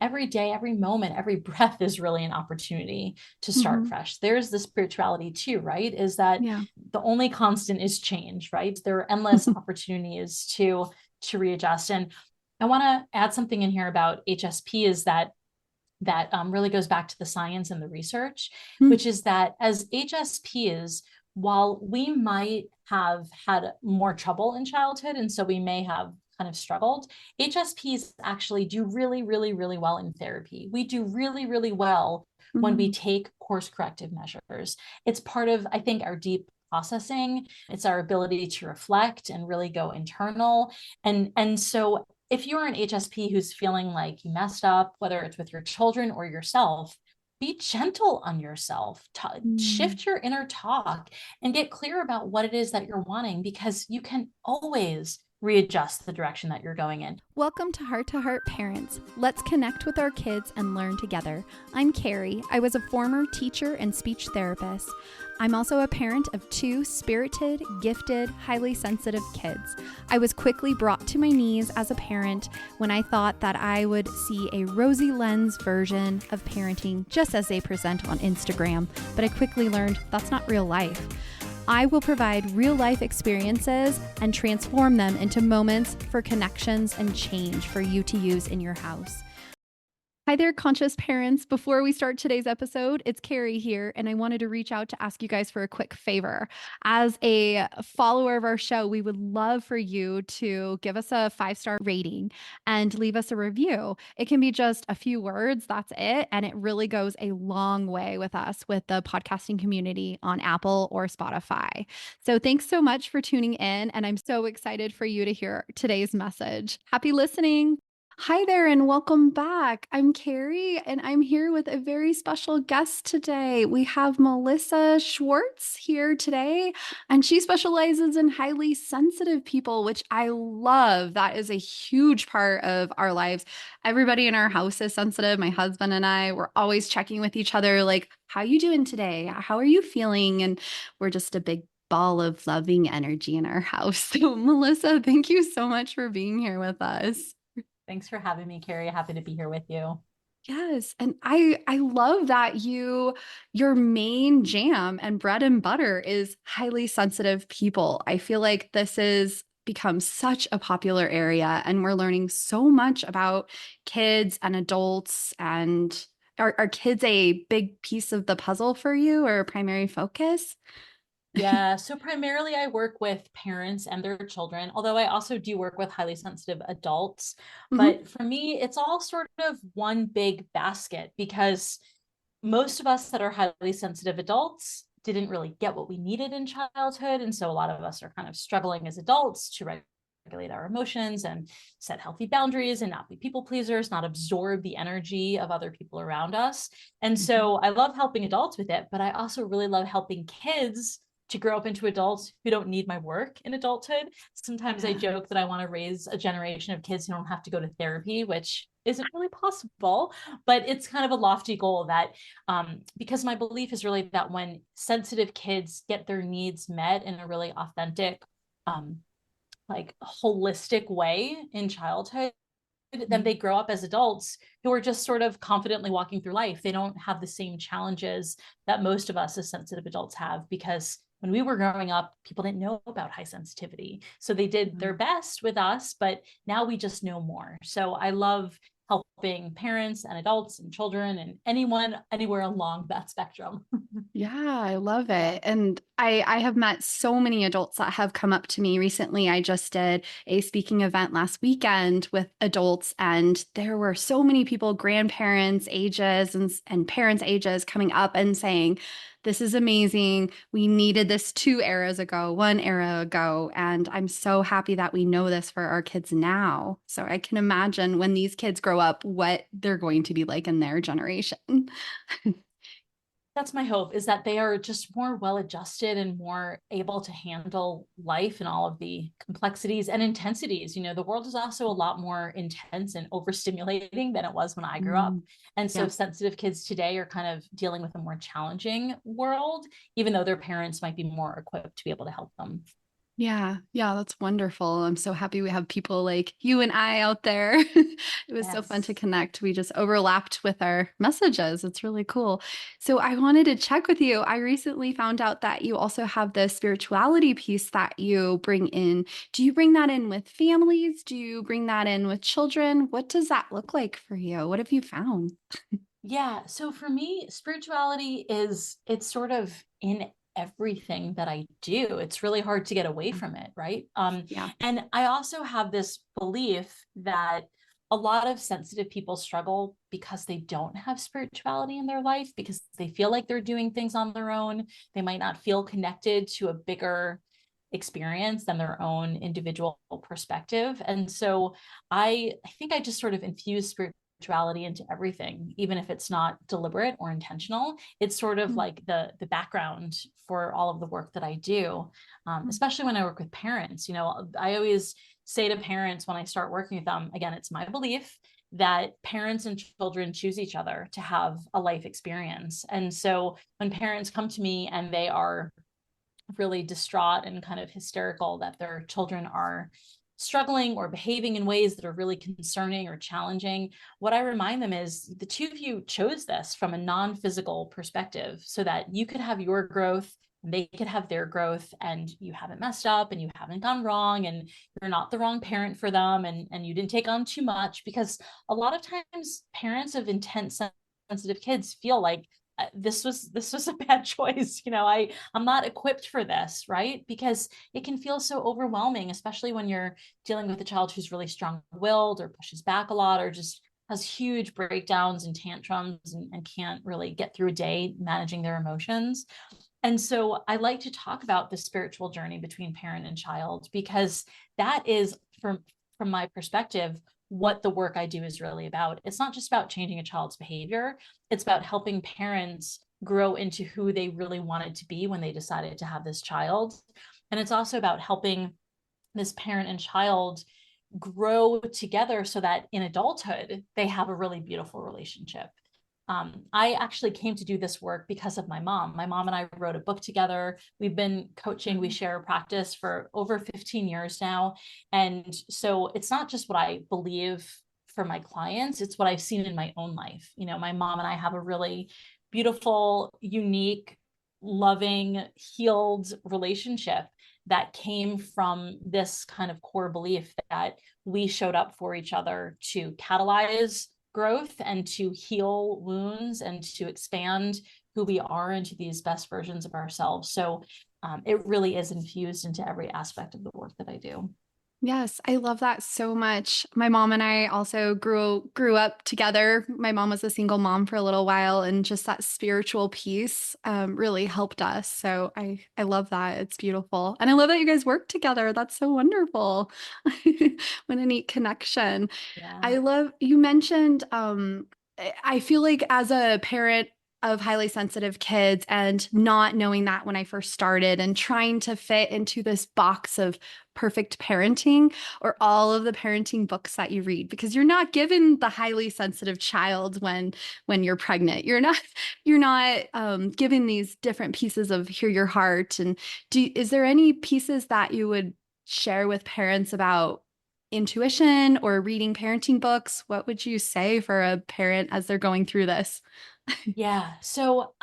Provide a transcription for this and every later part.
every day, every moment, every breath is really an opportunity to start Hmm. fresh. There's the spirituality too, right? Is that Yeah. the only constant is change, right? There are endless opportunities to readjust. And I want to add something in here about HSP is that really goes back to the science and the research, which is that as HSPs, while we might have had more trouble in childhood, and so we may have kind of struggled, HSPs actually do really, really, really well in therapy. We do really, really well when we Mm-hmm. take course corrective measures. It's part of, I think, our deep processing. It's our ability to reflect and really go internal. And so if you're an HSP who's feeling like you messed up, whether it's with your children or yourself, be gentle on yourself. Mm. Shift your inner talk and get clear about what it is that you're wanting, because you can always readjust the direction that you're going in. Welcome to Heart Parents. Let's connect with our kids and learn together. I'm Carrie. I was a former teacher and speech therapist. I'm also a parent of two spirited, gifted, highly sensitive kids. I was quickly brought to my knees as a parent when I thought that I would see a rosy lens version of parenting just as they present on Instagram, but I quickly learned that's not real life. I will provide real life experiences and transform them into moments for connections and change for you to use in your house. Hi there, conscious parents. Before we start today's episode, it's Carrie here, and I wanted to reach out to ask you guys for a quick favor. As a follower of our show, we would love for you to give us a 5-star rating and leave us a review. It can be just a few words, that's it. And it really goes a long way with us, with the podcasting community on Apple or Spotify. So thanks so much for tuning in, and I'm so excited for you to hear today's message. Happy listening. Hi there, and welcome back. I'm Carrie, and I'm here with a very special guest today. We have Melissa Schwartz here today, and she specializes in highly sensitive people, which I love. That is a huge part of our lives. Everybody in our house is sensitive. My husband and I, we're always checking with each other, like, how you doing today? How are you feeling? And we're just a big ball of loving energy in our house. So, Melissa, thank you so much for being here with us. Thanks for having me, Carrie. Happy to be here with you. Yes, and I love that your main jam and bread and butter is highly sensitive people. I feel like this is become such a popular area, and we're learning so much about kids and adults. And are kids a big piece of the puzzle for you or a primary focus? Yeah, so primarily I work with parents and their children, although I also do work with highly sensitive adults. Hmm. But for me, it's all sort of one big basket, because most of us that are highly sensitive adults didn't really get what we needed in childhood. And so a lot of us are kind of struggling as adults to regulate our emotions and set healthy boundaries and not be people pleasers, not absorb the energy of other people around us. And so I love helping adults with it, but I also really love helping kids to grow up into adults who don't need my work in adulthood. Sometimes I Yeah. joke that I want to raise a generation of kids who don't have to go to therapy, which isn't really possible, but it's kind of a lofty goal that because my belief is really that when sensitive kids get their needs met in a really authentic, um, like holistic way in childhood, then they grow up as adults who are just sort of confidently walking through life. They don't have the same challenges that most of us as sensitive adults have, because when we were growing up, people didn't know about high sensitivity. So they did their best with us, but now we just know more. So I love helping parents and adults and children and anyone anywhere along that spectrum. Yeah, I love it. And I have met so many adults that have come up to me recently. I just did a speaking event last weekend with adults, and there were so many people, grandparents ages and parents ages, coming up and saying, "This is amazing. We needed this 2 eras ago, 1 era ago." And I'm so happy that we know this for our kids now. So I can imagine when these kids grow up, what they're going to be like in their generation. That's my hope, is that they are just more well adjusted and more able to handle life and all of the complexities and intensities. The world is also a lot more intense and overstimulating than it was when I grew up. Mm. And so Yeah. sensitive kids today are kind of dealing with a more challenging world, even though their parents might be more equipped to be able to help them. Yeah, yeah, that's wonderful. I'm so happy we have people like you and I out there. It was so fun to Yes. connect. We just overlapped with our messages. It's really cool. So I wanted to check with you. I recently found out that you also have the spirituality piece that you bring in. Do you bring that in with families? Do you bring that in with children? What does that look like for you? What have you found? Yeah. So for me, spirituality is, it's sort of in everything that I do. It's really hard to get away from it, right? Yeah. And I also have this belief that a lot of sensitive people struggle because they don't have spirituality in their life, because they feel like they're doing things on their own. They might not feel connected to a bigger experience than their own individual perspective. And so I think I just sort of infuse spirituality into everything, even if it's not deliberate or intentional. It's sort of like the background for all of the work that I do, especially when I work with parents. You know, I always say to parents when I start working with them, again, it's my belief that parents and children choose each other to have a life experience. And so when parents come to me and they are really distraught and kind of hysterical that their children are struggling or behaving in ways that are really concerning or challenging, what I remind them is the two of you chose this from a non-physical perspective so that you could have your growth, they could have their growth, and you haven't messed up and you haven't gone wrong, and you're not the wrong parent for them, and you didn't take on too much. Because a lot of times parents of intense sensitive kids feel like this was a bad choice. You know, I'm not equipped for this, right? Because it can feel so overwhelming, especially when you're dealing with a child who's really strong-willed or pushes back a lot or just has huge breakdowns and tantrums and can't really get through a day managing their emotions. And so I like to talk about the spiritual journey between parent and child, because that is, from my perspective, what the work I do is really about. It's not just about changing a child's behavior, it's about helping parents grow into who they really wanted to be when they decided to have this child. And it's also about helping this parent and child grow together so that in adulthood, they have a really beautiful relationship. I actually came to do this work because of my mom. My mom and I wrote a book together. We've been coaching, we share a practice for over 15 years now. And so it's not just what I believe for my clients, it's what I've seen in my own life. You know, my mom and I have a really beautiful, unique, loving, healed relationship that came from this kind of core belief that we showed up for each other to catalyze growth and to heal wounds and to expand who we are into these best versions of ourselves. So it really is infused into every aspect of the work that I do. Yes, I love that so much. My mom and I also grew up together. My mom was a single mom for a little while, and just that spiritual piece really helped us. So I love that. It's beautiful, and I love that you guys work together. That's so wonderful. What a neat connection. Yeah. I love you mentioned I feel like as a parent of highly sensitive kids and not knowing that when I first started and trying to fit into this box of perfect parenting or all of the parenting books that you read, because you're not given the highly sensitive child when you're pregnant. You're not given these different pieces of hear your heart. And is there any pieces that you would share with parents about intuition or reading parenting books? What would you say for a parent as they're going through this? Yeah. So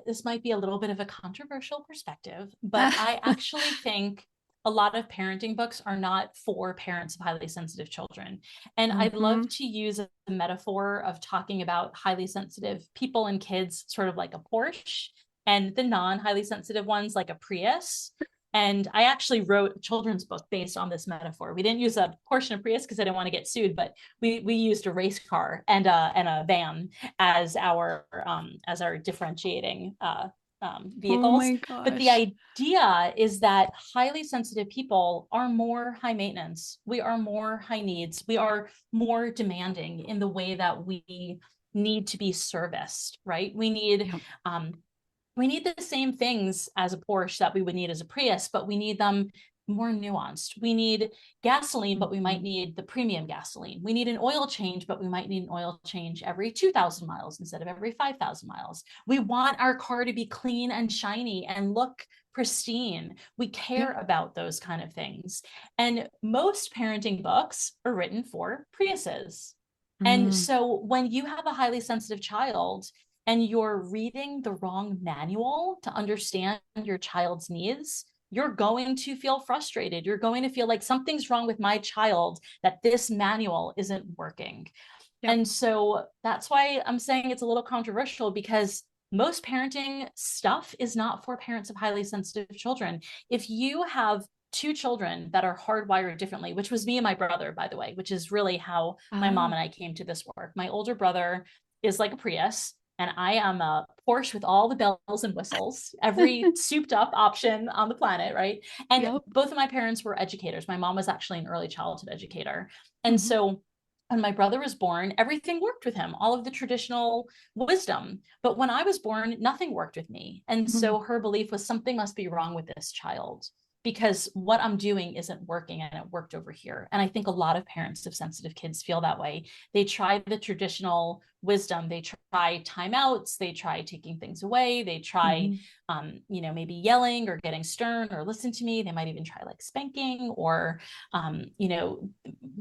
this might be a little bit of a controversial perspective, but I actually think a lot of parenting books are not for parents of highly sensitive children. And I love Mhm. to use a metaphor of talking about highly sensitive people and kids, sort of like a Porsche, and the non-highly sensitive ones like a Prius. And I actually wrote a children's book based on this metaphor. We didn't use a Porsche and a Prius because I didn't want to get sued, but we used a race car and a van as our differentiating Oh vehicles. my But the gosh. idea is that highly sensitive people are more high maintenance. We are more high needs. We are more demanding in the way that we need to be serviced, right? Yeah. We need the same things as a Porsche that we would need as a Prius, but we need them more nuanced. We need gasoline, but we might need the premium gasoline. We need an oil change, but we might need an oil change every 2,000 miles instead of every 5,000 miles. We want our car to be clean and shiny and look pristine. We care about those kind of things. And most parenting books are written for Priuses. And so when you have a highly sensitive child and you're reading the wrong manual to understand your child's needs, you're going to feel frustrated. You're going to feel like something's wrong with my child, that this manual isn't working. And so that's why I'm saying it's a little controversial, because most parenting stuff is not for parents of highly sensitive children. If you have two children that are hardwired differently, which was me and my brother, by the way, which is really how my mom and I came to this work. My older brother is like a Prius, and I am a Porsche with all the bells and whistles, every souped up option on the planet, right? And both of my parents were educators. My mom was actually an early childhood educator. And so when my brother was born, everything worked with him, all of the traditional wisdom. But when I was born, nothing worked with me. And so her belief was, something must be wrong with this child, because what I'm doing isn't working and it worked over here. And I think a lot of parents of sensitive kids feel that way. They try the traditional wisdom. They try timeouts. They try taking things away. They try, maybe yelling or getting stern or listen to me. They might even try like spanking or,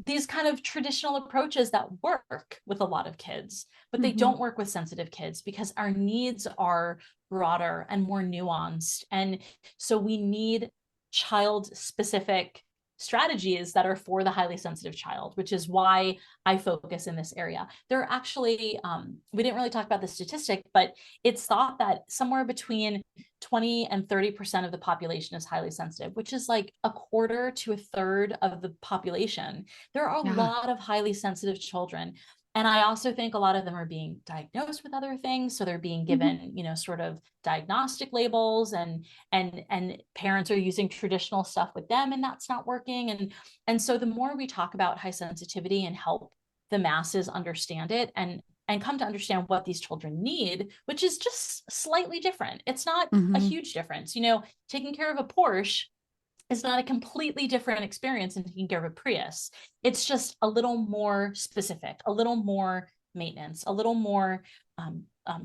these kind of traditional approaches that work with a lot of kids, but they don't work with sensitive kids because our needs are broader and more nuanced. And so we need child-specific strategies that are for the highly sensitive child, which is why I focus in this area. There are actually, we didn't really talk about the statistic, but it's thought that somewhere between 20 and 30% of the population is highly sensitive, which is like a quarter to a third of the population. There are a lot of highly sensitive children. And I also think a lot of them are being diagnosed with other things. So they're being given, sort of diagnostic labels, and parents are using traditional stuff with them, and that's not working. And so the more we talk about high sensitivity and help the masses understand it and come to understand what these children need, which is just slightly different. It's not a huge difference. Taking care of a Porsche is not a completely different experience than taking care of a Prius. It's just a little more specific, a little more maintenance, a little more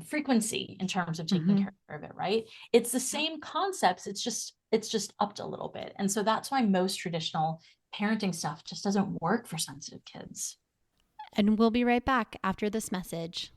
frequency in terms of taking care of it, right? It's the same concepts. It's just upped a little bit. And so that's why most traditional parenting stuff just doesn't work for sensitive kids. And we'll be right back after this message.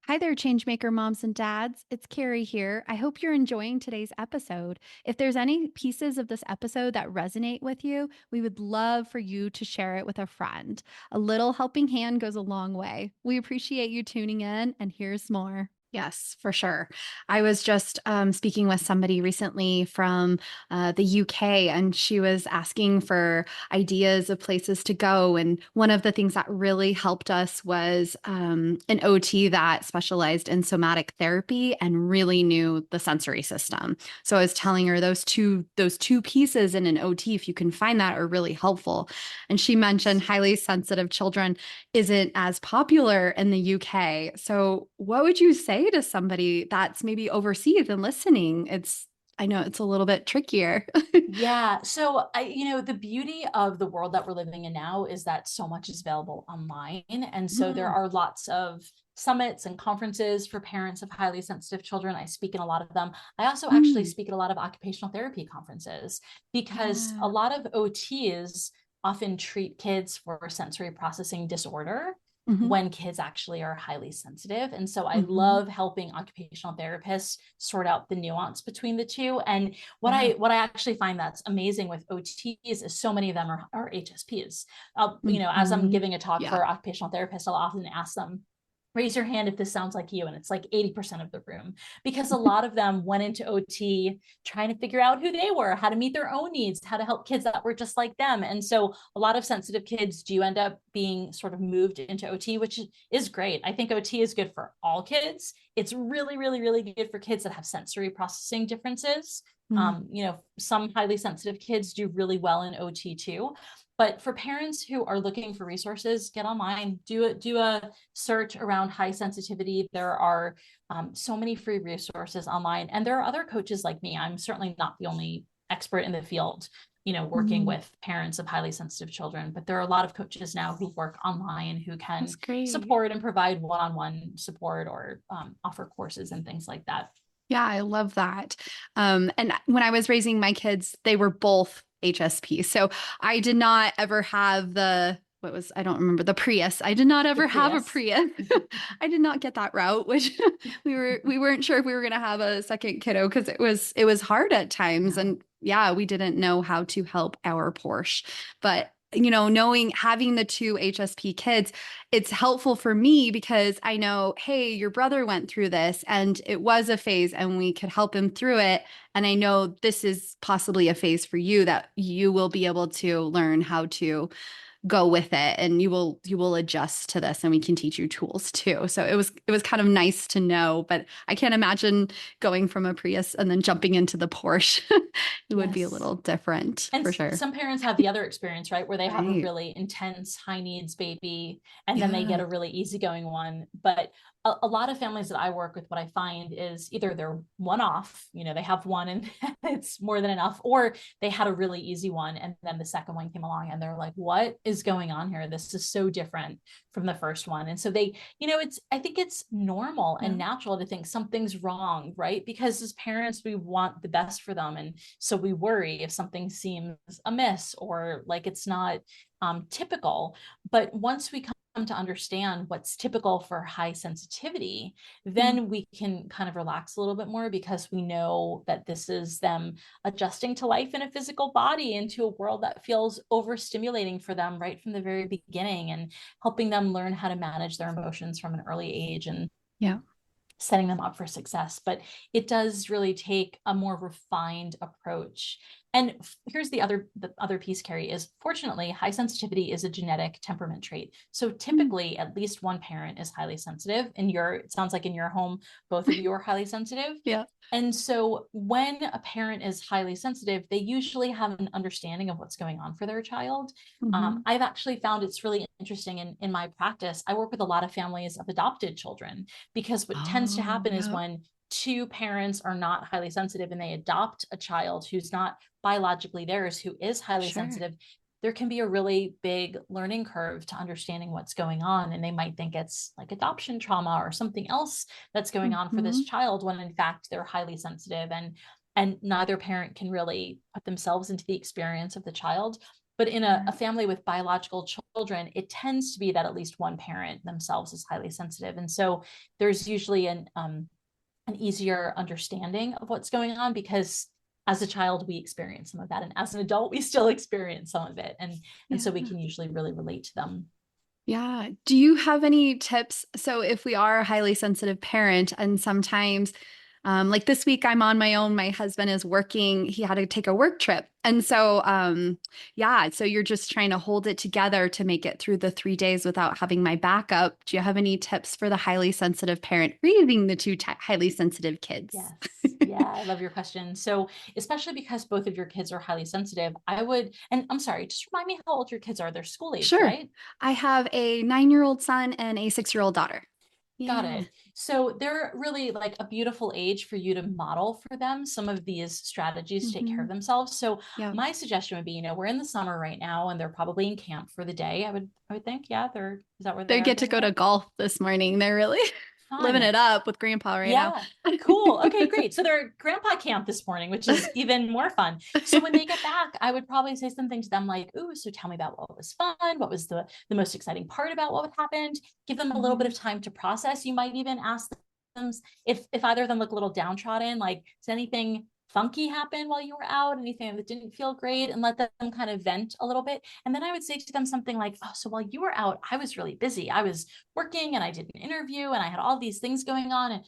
Hi there, Changemaker moms and dads. It's Carrie here. I hope you're enjoying today's episode. If there's any pieces of this episode that resonate with you, we would love for you to share it with a friend. A little helping hand goes a long way. We appreciate you tuning in, and here's more. Yes, for sure. I was just speaking with somebody recently from the UK, and she was asking for ideas of places to go. And one of the things that really helped us was an OT that specialized in somatic therapy and really knew the sensory system. So I was telling her those two pieces in an OT, if you can find that, are really helpful. And she mentioned highly sensitive children isn't as popular in the UK. So what would you say to somebody that's maybe overseas and listening? I know it's a little bit trickier. Yeah. So the beauty of the world that we're living in now is that so much is available online. And so there are lots of summits and conferences for parents of highly sensitive children. I speak in a lot of them. I also actually speak at a lot of occupational therapy conferences, because a lot of OTs often treat kids for sensory processing disorder when kids actually are highly sensitive. And so I love helping occupational therapists sort out the nuance between the two. And what I actually find that's amazing with OTs is so many of them are HSPs. As I'm giving a talk for occupational therapists, I'll often ask them, raise your hand if this sounds like you. And it's like 80% of the room, because a lot of them went into OT trying to figure out who they were, how to meet their own needs, how to help kids that were just like them. And so a lot of sensitive kids do end up being sort of moved into OT, which is great. I think OT is good for all kids. It's really, really, really good for kids that have sensory processing differences. Some highly sensitive kids do really well in OT too. But for parents who are looking for resources, get online, do a search around high sensitivity. There are so many free resources online, and there are other coaches like me. I'm certainly not the only expert in the field. working with parents of highly sensitive children. But there are a lot of coaches now who work online who can support and provide one-on-one support or offer courses and things like that. Yeah, I love that. And when I was raising my kids, they were both HSP. So I did not ever have I don't remember, the Prius. I did not ever have a Prius. I did not get that route, which we weren't sure if we were going to have a second kiddo because it was hard at times. Yeah. And yeah, we didn't know how to help our Porsche. But having the two HSP kids, it's helpful for me because I know, hey, your brother went through this and it was a phase and we could help him through it. And I know this is possibly a phase for you that you will be able to learn how to go with it and you will adjust to this and we can teach you tools too. So it was kind of nice to know, but I can't imagine going from a Prius and then jumping into the Porsche. It would be a little different for sure. Some parents have the other experience, right? Where they have a really intense high needs baby and then they get a really easygoing one. But a lot of families that I work with, what I find is either they're one off, they have one and it's more than enough, or they had a really easy one and then the second one came along and they're like, what is going on here? This is so different from the first one. And so they, I think it's normal and natural to think something's wrong, right? Because as parents, we want the best for them. And so we worry if something seems amiss or like it's not typical. But once we come to understand what's typical for high sensitivity, then we can kind of relax a little bit more because we know that this is them adjusting to life in a physical body into a world that feels overstimulating for them right from the very beginning and helping them learn how to manage their emotions from an early age and setting them up for success. But it does really take a more refined approach. And here's the other piece, Carrie, is fortunately, high sensitivity is a genetic temperament trait. So typically at least one parent is highly sensitive. It sounds like in your home, both of you are highly sensitive. Yeah. And so when a parent is highly sensitive, they usually have an understanding of what's going on for their child. I've actually found it's really interesting in my practice. I work with a lot of families of adopted children because what tends to happen is when two parents are not highly sensitive and they adopt a child who's not biologically theirs, who is highly sensitive, there can be a really big learning curve to understanding what's going on. And they might think it's like adoption trauma or something else that's going on for this child, when in fact they're highly sensitive and neither parent can really put themselves into the experience of the child. But in a family with biological children, it tends to be that at least one parent themselves is highly sensitive. And so there's usually an easier understanding of what's going on because as a child, we experience some of that. And as an adult, we still experience some of it. And so we can usually really relate to them. Yeah. Do you have any tips? So if we are a highly sensitive parent and sometimes like this week I'm on my own, my husband is working, he had to take a work trip. And so, so you're just trying to hold it together to make it through the 3 days without having my backup. Do you have any tips for the highly sensitive parent raising the two highly sensitive kids? Yes. Yeah, I love your question. So especially because both of your kids are highly sensitive, and I'm sorry, just remind me how old your kids are. They're school age, right? I have a 9-year-old son and a 6-year-old daughter. Got it. So they're really like a beautiful age for you to model for them some of these strategies to take care of themselves. So my suggestion would be, we're in the summer right now and they're probably in camp for the day. I would think, is that where they get to go to golf this morning. They're really living it up with grandpa right now. Cool. Okay, great. So they're at grandpa camp this morning, which is even more fun. So when they get back, I would probably say something to them like, ooh, so tell me about what was fun. What was the most exciting part about what happened? Give them a little bit of time to process. You might even ask them if either of them look a little downtrodden, like, is anything funky happen while you were out, anything that didn't feel great, and let them kind of vent a little bit. And then I would say to them something like, oh, so while you were out, I was really busy. I was working and I did an interview and I had all these things going on and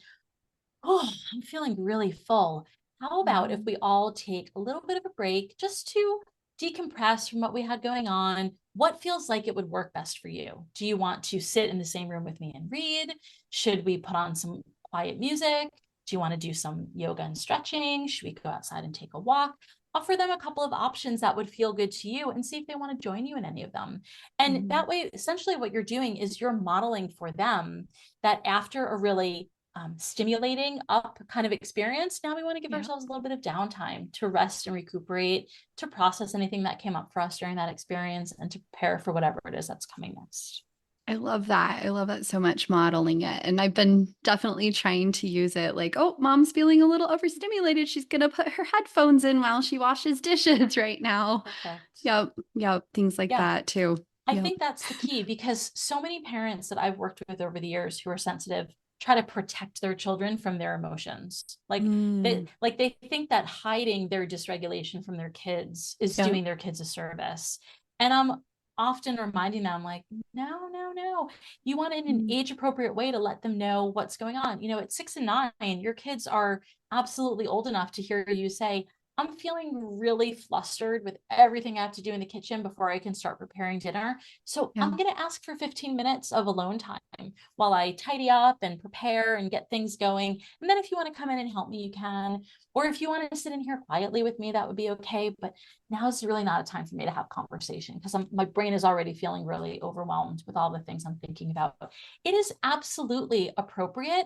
I'm feeling really full. How about if we all take a little bit of a break just to decompress from what we had going on? What feels like it would work best for you? Do you want to sit in the same room with me and read? Should we put on some quiet music? Do you want to do some yoga and stretching? Should we go outside and take a walk? Offer them a couple of options that would feel good to you and see if they want to join you in any of them. And that way, essentially what you're doing is you're modeling for them that after a really stimulating up kind of experience. Now we want to give Yeah. ourselves a little bit of downtime to rest and recuperate, to process anything that came up for us during that experience, and to prepare for whatever it is that's coming next. I love that. I love that so much, modeling it. And I've been definitely trying to use it like, oh, mom's feeling a little overstimulated. She's going to put her headphones in while she washes dishes right now. Perfect. Yep. Yep. Things like Yeah. that too. I Yep. think that's the key, because so many parents that I've worked with over the years who are sensitive try to protect their children from their emotions. They think that hiding their dysregulation from their kids is Yep. doing their kids a service. And I'm often reminding them, like, no, no, no. You want in an age appropriate way to let them know what's going on. At 6 and 9, your kids are absolutely old enough to hear you say, I'm feeling really flustered with everything I have to do in the kitchen before I can start preparing dinner. So Yeah. I'm going to ask for 15 minutes of alone time while I tidy up and prepare and get things going. And then if you want to come in and help me, you can. Or if you want to sit in here quietly with me, that would be okay. But now is really not a time for me to have conversation, because my brain is already feeling really overwhelmed with all the things I'm thinking about. It is absolutely appropriate,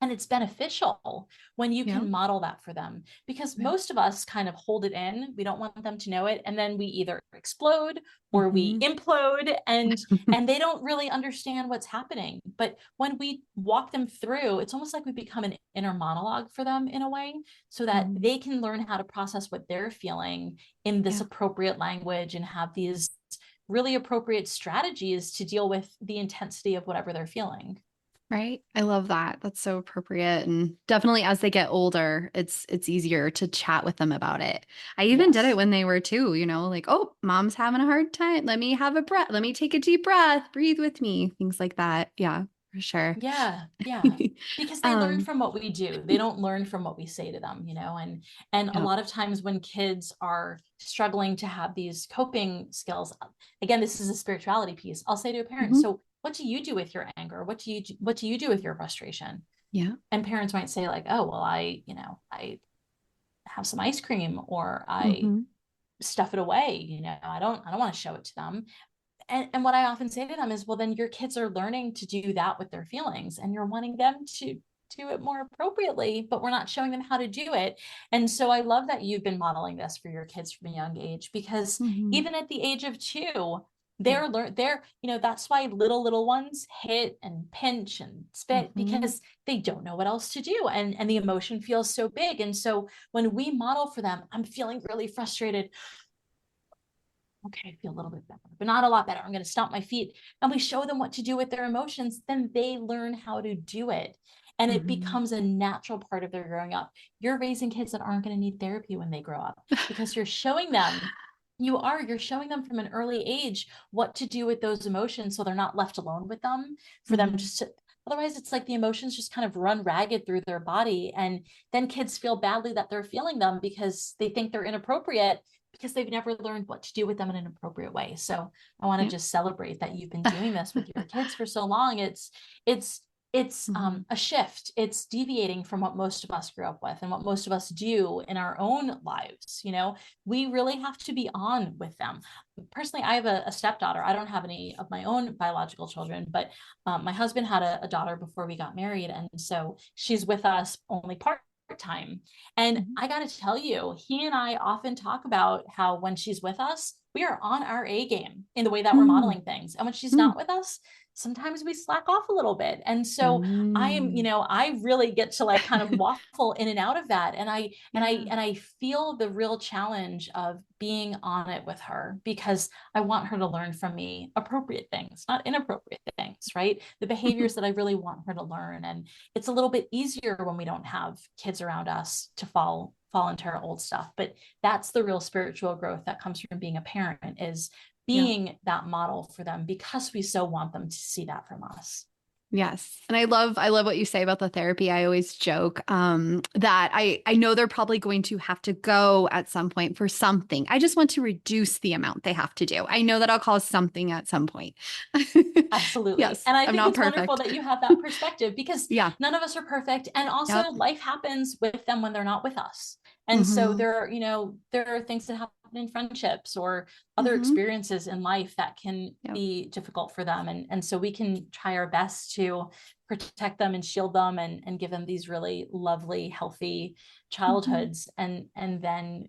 and it's beneficial when you Yeah. can model that for them, because Yeah. most of us kind of hold it in. We don't want them to know it. And then we either explode or we Mhm. implode, and they don't really understand what's happening. But when we walk them through, it's almost like we become an inner monologue for them in a way, so that Mhm. they can learn how to process what they're feeling in this Yeah. appropriate language, and have these really appropriate strategies to deal with the intensity of whatever they're feeling. Right. I love that. That's so appropriate. And definitely as they get older, it's easier to chat with them about it. I even did it Yes. when they were 2, like, oh, mom's having a hard time. Let me have a breath. Let me take a deep breath. Breathe with me. Things like that. Yeah, for sure. Yeah, yeah. Because they learn um, from what we do. They don't learn from what we say to them, and a yeah. lot of times when kids are struggling to have these coping skills, again, this is a spirituality piece. I'll say to a parent, Mhm. so what do you do with your anger? What do you do with your frustration? Yeah. And parents might say, like, oh, well, I have some ice cream, or I Hmm. stuff it away, I don't want to show it to them. And what I often say to them is, well, then your kids are learning to do that with their feelings, and you're wanting them to do it more appropriately, but we're not showing them how to do it. And so I love that you've been modeling this for your kids from a young age, because Hmm. even at the age of 2, Yeah. that's why little ones hit and pinch and spit, Hmm. because they don't know what else to do. And the emotion feels so big. And so when we model for them, I'm feeling really frustrated. Okay, I feel a little bit better, but not a lot better. I'm going to stomp my feet. And we show them what to do with their emotions, then they learn how to do it. And it Hmm. becomes a natural part of their growing up. You're raising kids that aren't going to need therapy when they grow up, because you're showing them from an early age what to do with those emotions, so they're not left alone with them, for them Hmm. just to, otherwise it's like the emotions just kind of run ragged through their body. And then kids feel badly that they're feeling them, because they think they're inappropriate, because they've never learned what to do with them in an appropriate way. So I want to Yeah. just celebrate that you've been doing this with your kids for so long. It's Hmm. a shift. It's deviating from what most of us grew up with and what most of us do in our own lives. We really have to be on with them. Personally, I have a stepdaughter. I don't have any of my own biological children, but my husband had a daughter before we got married, and so she's with us only part-time. And Hmm. I got to tell you, he and I often talk about how when she's with us, we are on our A game in the way that we're Hmm. modeling things. And when she's not with us, sometimes we slack off a little bit. And so Hmm. I really get to, like, kind of waffle in and out of that. And Yeah. I feel the real challenge of being on it with her, because I want her to learn from me appropriate things, not inappropriate things, right? The behaviors that I really want her to learn. And it's a little bit easier when we don't have kids around us to fall into our old stuff. But that's the real spiritual growth that comes from being a parent, is Yeah. being that model for them, because we so want them to see that from us. Yes. And I love what you say about the therapy. I always joke that I know they're probably going to have to go at some point for something. I just want to reduce the amount they have to do. I know that I'll cause something at some point. Absolutely. Yes, And I I'm think not it's wonderful perfect. that you have that perspective, because Yeah. none of us are perfect. And also, Yep. life happens with them when they're not with us. And so Hmm. there are things that happen in friendships or other Hmm. experiences in life that can Yep. be difficult for them. And so we can try our best to protect them and shield them and give them these really lovely, healthy Mm-hmm. childhoods. And then,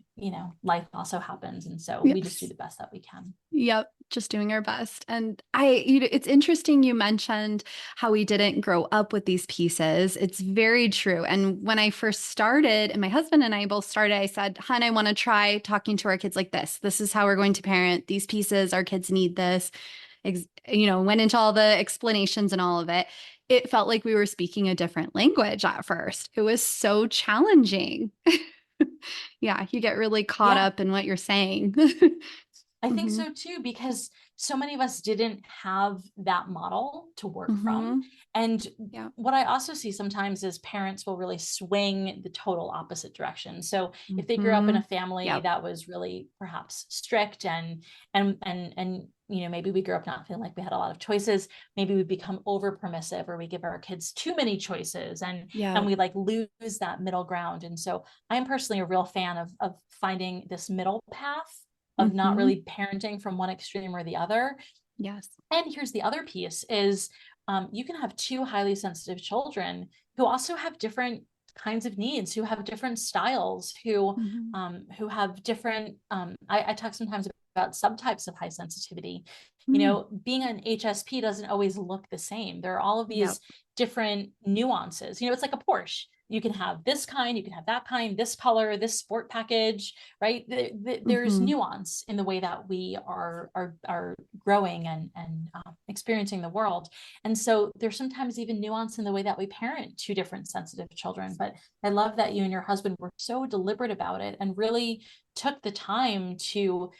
life also happens. And so we just do Yes. the best that we can. Yep. Just doing our best. And it's interesting you mentioned how we didn't grow up with these pieces. It's very true. And when I first started, and my husband and I both started, I said, "Hun, I want to try talking to our kids like this. This is how we're going to parent these pieces. Our kids need this." Went into all the explanations and all of it. It felt like we were speaking a different language at first. It was so challenging. Yeah, you get really caught Yeah. up in what you're saying. I think Mm-hmm. so too, because so many of us didn't have that model to work from. Mm-hmm. And Yeah. what I also see sometimes is parents will really swing the total opposite direction. So if they grew up in Mm-hmm. a family Yep. that was really perhaps strict and maybe we grew up not feeling like we had a lot of choices, maybe we become over permissive or we give our kids too many choices and Yep. we like lose that middle ground. And so I am personally a real fan of finding this middle path of not Mm-hmm. really parenting from one extreme or the other. Yes. And here's the other piece is you can have two highly sensitive children who also have different kinds of needs, who have different styles, Mm-hmm. who have different, I talk sometimes about subtypes of high sensitivity. Mm. Being an HSP doesn't always look the same. There are all of Yep. these different nuances. It's like a Porsche. You can have this kind, you can have that kind, this color, this sport package, right? There's Mm-hmm. nuance in the way that we are growing and experiencing the world. And so there's sometimes even nuance in the way that we parent two different sensitive children. But I love that you and your husband were so deliberate about it and really took the time to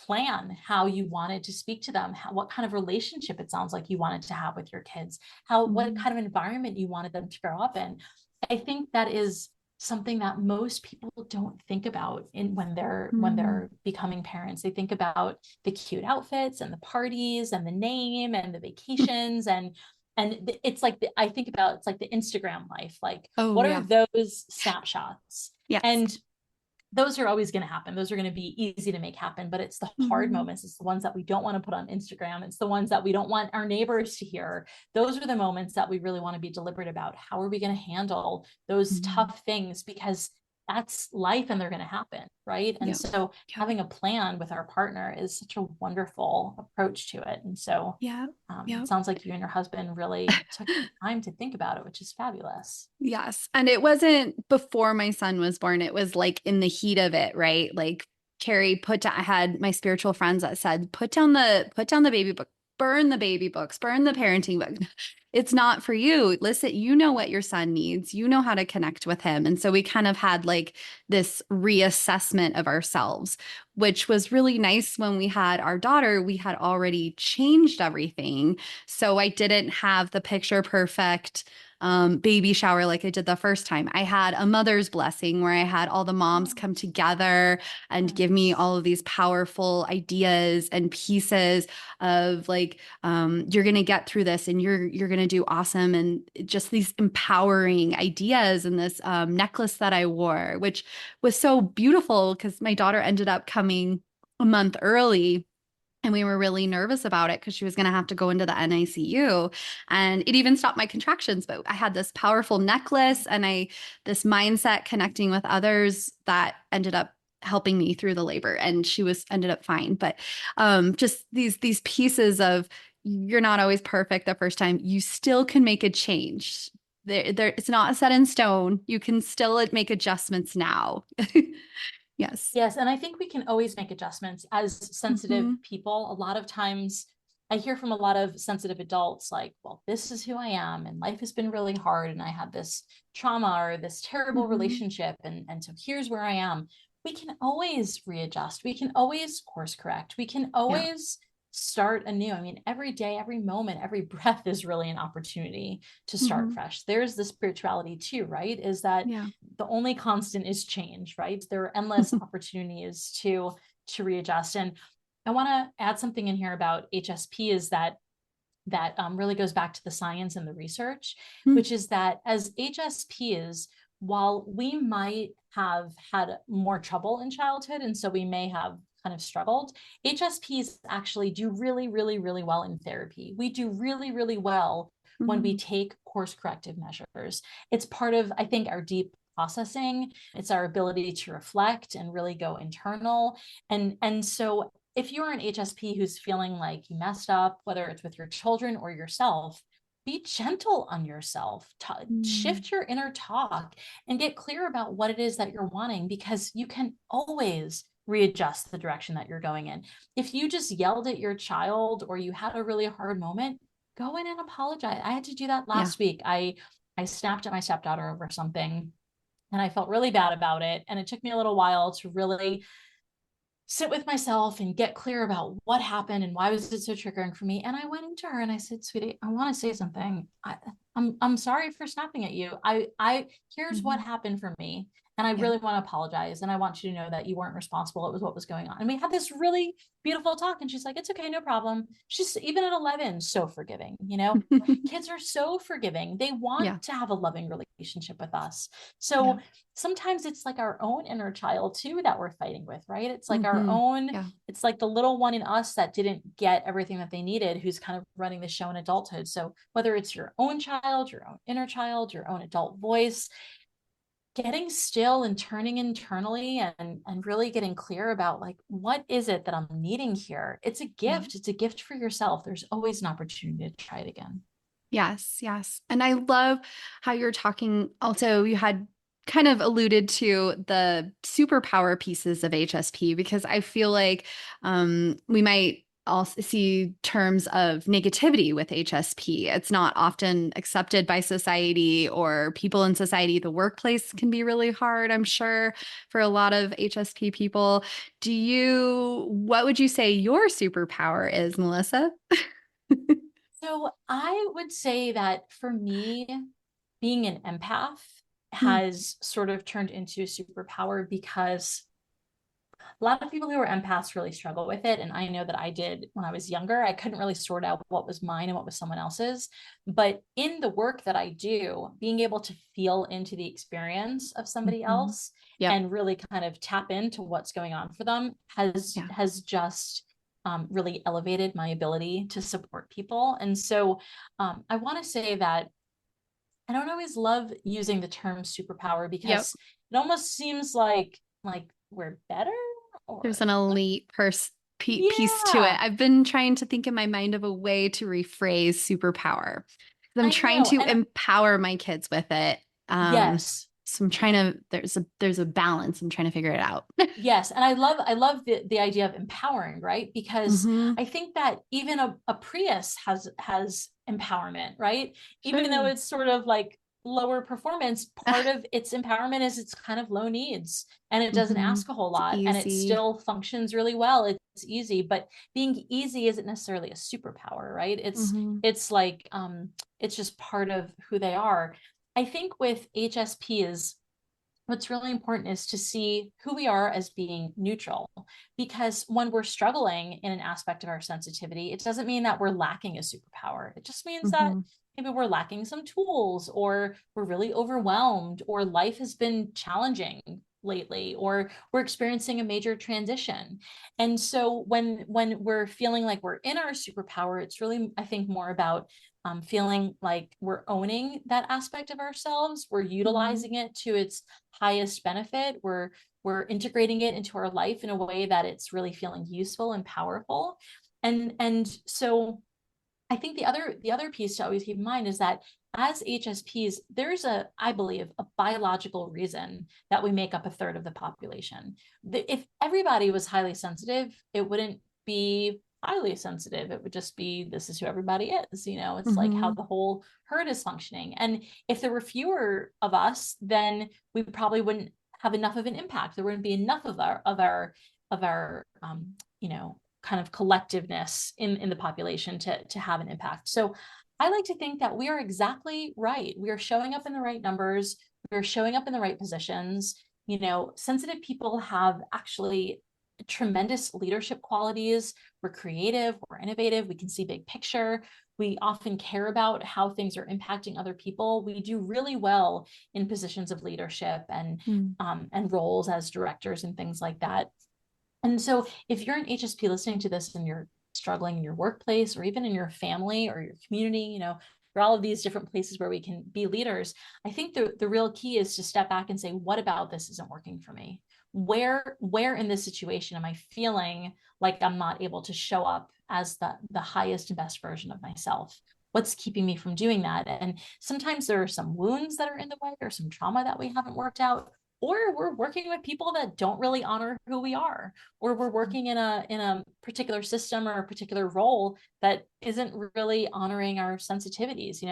plan how you wanted to speak to them, what kind of relationship it sounds like you wanted to have with your kids, what Mm-hmm. kind of environment you wanted them to grow up in. I think that is something that most people don't think about when Mm-hmm. they're becoming parents. They think about the cute outfits and the parties and the name and the vacations and it's like I think about it's like the Instagram life. Like, Oh, what are yeah. those snapshots? Yes. And those are always going to happen. Those are going to be easy to make happen, but it's the hard Mm-hmm. moments. It's the ones that we don't want to put on Instagram. It's the ones that we don't want our neighbors to hear. Those are the moments that we really want to be deliberate about. How are we going to handle those Mm-hmm. tough things? Because that's life and they're going to happen, right? And Yep. so Yep. having a plan with our partner is such a wonderful approach to it. And so Yeah. it Yep. sounds like you and your husband really took the time to think about it, which is fabulous. Yes. And it wasn't before my son was born. It was like in the heat of it, right? Like Carrie I had my spiritual friends that said, put down the baby book, burn the baby books, burn the parenting book. It's not for you. Listen, you know what your son needs. You know how to connect with him. And so we kind of had like this reassessment of ourselves, which was really nice. When we had our daughter, we had already changed everything. So I didn't have the picture perfect baby shower like I did the first time. I had a mother's blessing where I had all the moms Oh, come together and give me yes. all of these powerful ideas and pieces of like, you're going to get through this and you're going to do awesome. And just these empowering ideas and this necklace that I wore, which was so beautiful because my daughter ended up coming a month early. And we were really nervous about it because she was going to have to go into the NICU. And it even stopped my contractions. But I had this powerful necklace and this mindset connecting with others that ended up helping me through the labor. And she ended up fine. But just these pieces of, you're not always perfect the first time. You still can make a change. It's not set in stone. You can still make adjustments now. Yes. Yes, and I think we can always make adjustments as sensitive Mm-hmm. people. A lot of times I hear from a lot of sensitive adults like, well, this is who I am and life has been really hard and I had this trauma or this terrible Mm-hmm. relationship and so here's where I am. We can always readjust. We can always course correct. We can Yeah. always start anew. I mean, every day, every moment, every breath is really an opportunity to start Mm-hmm. fresh. There's the spirituality too, right? Is that Yeah. the only constant is change, right? There are endless opportunities to readjust. And I want to add something in here about HSP is that really goes back to the science and the research, which is that as HSPs, while we might have had more trouble in childhood, and so we may have kind of struggled, HSPs actually do really, really, really well in therapy. We do really, really well when we take course corrective measures. It's part of, I think, our deep processing. It's our ability to reflect and really go internal. And so if you're an HSP who's feeling like you messed up, whether it's with your children or yourself, be gentle on yourself. Shift your inner talk and get clear about what it is that you're wanting, because you can always readjust the direction that you're going in. If you just yelled at your child or you had a really hard moment, go in and apologize. I had to do that last week. I snapped at my stepdaughter over something and I felt really bad about it. And it took me a little while to really sit with myself and get clear about what happened and why was it so triggering for me. And I went into her and I said, sweetie, I want to say something. I'm sorry for snapping at you. Here's what happened for me. And I really want to apologize. And I want you to know that you weren't responsible. It was what was going on. And we had this really beautiful talk. And she's like, it's okay, no problem. She's, even at 11, so forgiving. You know, kids are so forgiving. They want to have a loving relationship with us. So sometimes it's like our own inner child too that we're fighting with, right? It's like our own, it's like the little one in us that didn't get everything that they needed, who's kind of running the show in adulthood. So whether it's your own child, your own inner child, your own adult voice, getting still and turning internally and really getting clear about, like, what is it that I'm needing here? It's a gift. It's a gift for yourself. There's always an opportunity to try it again. Yes. Yes. And I love how you're talking. Also, you had kind of alluded to the superpower pieces of HSP, because I feel like we might also see terms of negativity with HSP. It's not often accepted by society or people in society. The workplace can be really hard, I'm sure, for a lot of HSP people. What would you say your superpower is, Melissa? So I would say that for me, being an empath has sort of turned into a superpower, because a lot of people who are empaths really struggle with it. And I know that I did when I was younger. I couldn't really sort out what was mine and what was someone else's. But in the work that I do, being able to feel into the experience of somebody else and really kind of tap into what's going on for them has just really elevated my ability to support people. And so I want to say that I don't always love using the term superpower, because it almost seems like we're better. There's an elite piece to it. I've been trying to think in my mind of a way to rephrase superpower. I'm trying to empower my kids with it. Yes. So I'm trying to, there's a balance. I'm trying to figure it out. Yes. And I love the idea of empowering, right? Because I think that even a Prius has empowerment, right? Even though it's sort of like lower performance, part of its empowerment is it's kind of low needs and it doesn't ask a whole lot and it still functions really well. It's easy, but being easy isn't necessarily a superpower, right? It's like it's just part of who they are. I think with HSPs, what's really important is to see who we are as being neutral, because when we're struggling in an aspect of our sensitivity, it doesn't mean that we're lacking a superpower. It just means that maybe we're lacking some tools, or we're really overwhelmed, or life has been challenging lately, or we're experiencing a major transition. And so when we're feeling like we're in our superpower, it's really, I think, more about feeling like we're owning that aspect of ourselves. We're utilizing it to its highest benefit. We're integrating it into our life in a way that it's really feeling useful and powerful. And so I think the other piece to always keep in mind is that as HSPs, there's I believe, a biological reason that we make up a third of the population. If everybody was highly sensitive, it wouldn't be highly sensitive. It would just be, this is who everybody is. You know, it's like how the whole herd is functioning. And if there were fewer of us, then we probably wouldn't have enough of an impact. There wouldn't be enough of our you know, kind of collectiveness in the population to have an impact. So I like to think that we are exactly right. We are showing up in the right numbers. We are showing up in the right positions. You know, sensitive people have actually tremendous leadership qualities. We're creative, we're innovative, we can see big picture. We often care about how things are impacting other people. We do really well in positions of leadership and roles as directors and things like that. And so if you're an HSP listening to this and you're struggling in your workplace or even in your family or your community, you know, for all of these different places where we can be leaders. I think the real key is to step back and say, what about this isn't working for me? Where in this situation am I feeling like I'm not able to show up as the highest and best version of myself? What's keeping me from doing that? And sometimes there are some wounds that are in the way, or some trauma that we haven't worked out, or we're working with people that don't really honor who we are, or we're working in a particular system or a particular role that isn't really honoring our sensitivities.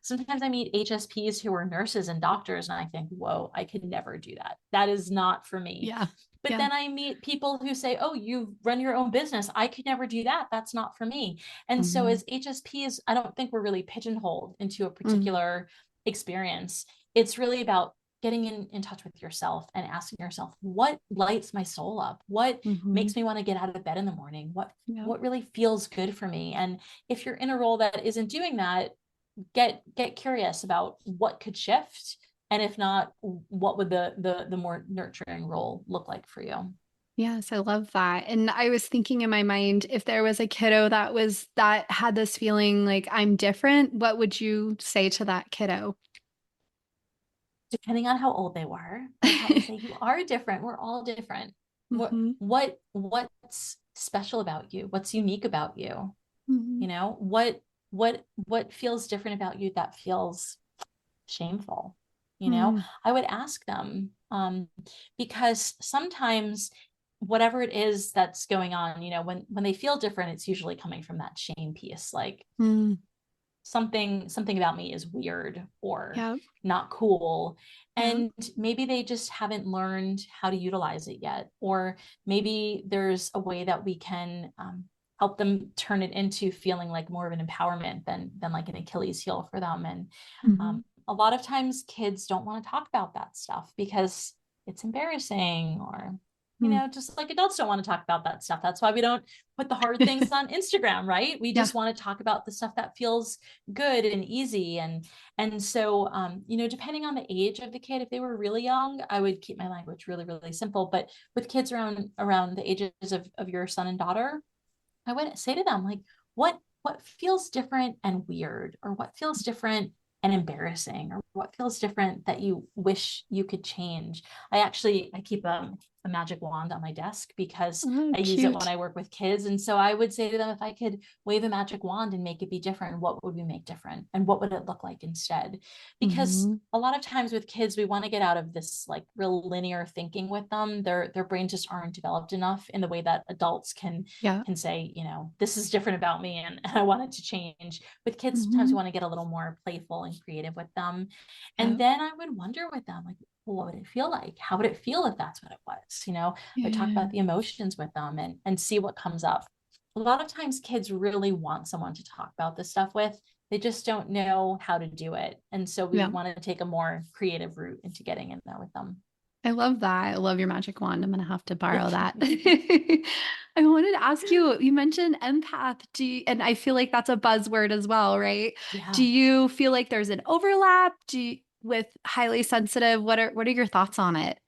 Sometimes I meet HSPs who are nurses and doctors, and I think, whoa, I could never do that. That is not for me. Yeah. But then I meet people who say, oh, you run your own business. I could never do that. That's not for me. And so as HSPs, I don't think we're really pigeonholed into a particular experience. It's really about getting in touch with yourself and asking yourself, what lights my soul up? What makes me want to get out of bed in the morning? What really feels good for me? And if you're in a role that isn't doing that, get curious about what could shift. And if not, what would the more nurturing role look like for you? Yes, I love that. And I was thinking in my mind, if there was a kiddo that had this feeling like I'm different, what would you say to that kiddo? Depending on how old they were, I'd probably say, you are different. We're all different. What's special about you? What's unique about you? What feels different about you that feels shameful? I would ask them, because sometimes whatever it is that's going on, when they feel different, it's usually coming from that shame piece, like something about me is weird or not cool. And maybe they just haven't learned how to utilize it yet. Or maybe there's a way that we can help them turn it into feeling like more of an empowerment than like an Achilles heel for them. And a lot of times kids don't want to talk about that stuff because it's embarrassing, or just like adults don't want to talk about that stuff. That's why we don't put the hard things on Instagram, right? We just want to talk about the stuff that feels good and easy. And so, depending on the age of the kid, if they were really young, I would keep my language really, really simple. But with kids around the ages of your son and daughter, I would say to them, like, what feels different and weird, or what feels different and embarrassing, or what feels different that you wish you could change. I keep a magic wand on my desk because I use it when I work with kids. And so I would say to them, if I could wave a magic wand and make it be different, what would we make different? And what would it look like instead? Because a lot of times with kids, we want to get out of this like real linear thinking with them. Their brains just aren't developed enough in the way that adults can say, this is different about me and I want it to change. With kids, sometimes we want to get a little more playful and creative with them. And then I would wonder with them, like, well, what would it feel like? How would it feel if that's what it was? I talk about the emotions with them and see what comes up. A lot of times kids really want someone to talk about this stuff with. They just don't know how to do it. And so we want to take a more creative route into getting in there with them. I love that. I love your magic wand. I'm going to have to borrow that. I wanted to ask you, you mentioned empath. And I feel like that's a buzzword as well, right? Yeah. Do you feel like there's an overlap with highly sensitive? What are your thoughts on it?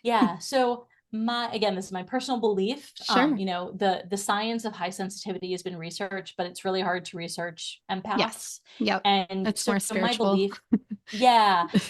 Yeah. So this is my personal belief. Sure. The science of high sensitivity has been researched, but it's really hard to research empaths. Yes. Yep. And it's more spiritual.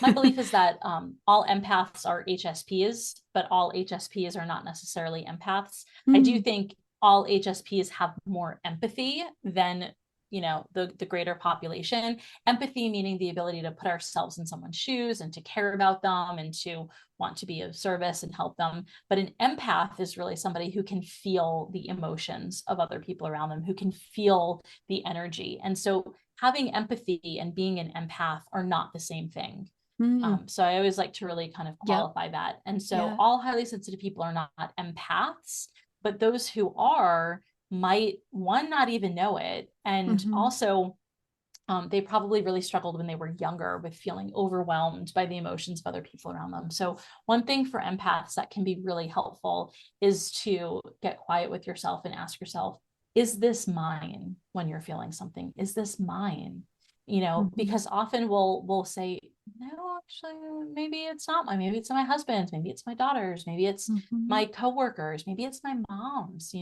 My belief is that all empaths are HSPs, but all HSPs are not necessarily empaths. I do think all HSPs have more empathy than the greater population. Empathy meaning the ability to put ourselves in someone's shoes and to care about them and to want to be of service and help them. But an empath is really somebody who can feel the emotions of other people around them, who can feel the energy. And so having empathy and being an empath are not the same thing. So I always like to really kind of qualify that. And so all highly sensitive people are not empaths, but those who are might not even know it. And also they probably really struggled when they were younger with feeling overwhelmed by the emotions of other people around them. So one thing for empaths that can be really helpful is to get quiet with yourself and ask yourself, is this mine? When you're feeling something, is this mine? Because often we'll say, no, actually, maybe it's not maybe it's my husband's, maybe it's my daughter's, maybe it's Mm-hmm. my coworkers, maybe it's my mom's,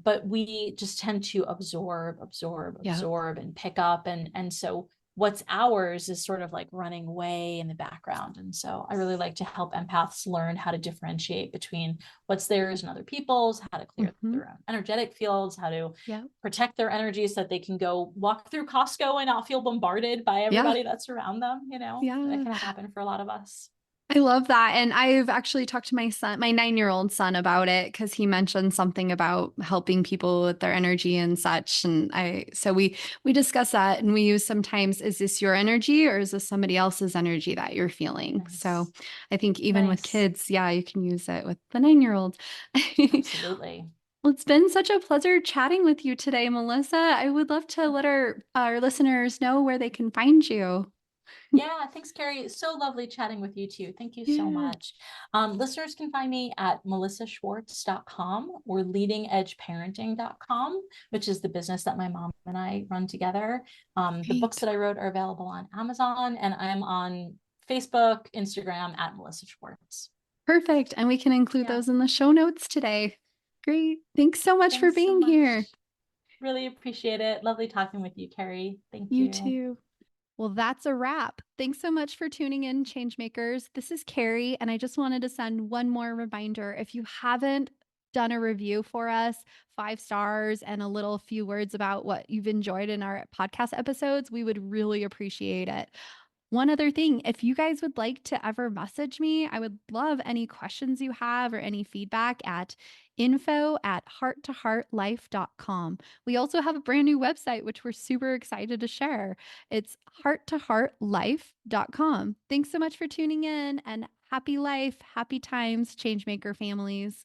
but we just tend to Yeah. absorb and pick up. And so what's ours is sort of like running way in the background. And so I really like to help empaths learn how to differentiate between what's theirs and other people's, how to clear Mm-hmm. their own energetic fields, how to Yeah. protect their energy so that they can go walk through Costco and not feel bombarded by Yeah. everybody that's around them. That Yeah. can happen for a lot of us. I love that. And I've actually talked to my son, my 9-year-old son, about it because he mentioned something about helping people with their energy and such. And so we discuss that and we use sometimes, is this your energy or is this somebody else's energy that you're feeling? So Nice. I think even with Nice. kids, yeah, you can use it with the 9-year-old. Absolutely. Well, it's been such a pleasure chatting with you today, Melissa. I would love to let our listeners know where they can find you. Yeah, thanks, Carrie. It's so lovely chatting with you too. Thank you so Yeah. much. Listeners can find me at melissaschwartz.com or leadingedgeparenting.com, which is the business that my mom and I run together. The books Great. that I wrote are available on Amazon, and I'm on Facebook, Instagram at Melissa Schwartz. Perfect. And we can include Yeah, those in the show notes today. Great. Thanks so much for thanks so being here. much. Really appreciate it. Lovely talking with you, Carrie. Thank You you. too. Well, that's a wrap. Thanks so much for tuning in, Changemakers. This is Carrie, and I just wanted to send one more reminder. If you haven't done a review for us, 5 stars and a little few words about what you've enjoyed in our podcast episodes, we would really appreciate it. One other thing, if you guys would like to ever message me, I would love any questions you have or any feedback at info@hearttoheartlife.com. We also have a brand new website, which we're super excited to share. It's hearttoheartlife.com. Thanks so much for tuning in and happy life, happy times, Changemaker families.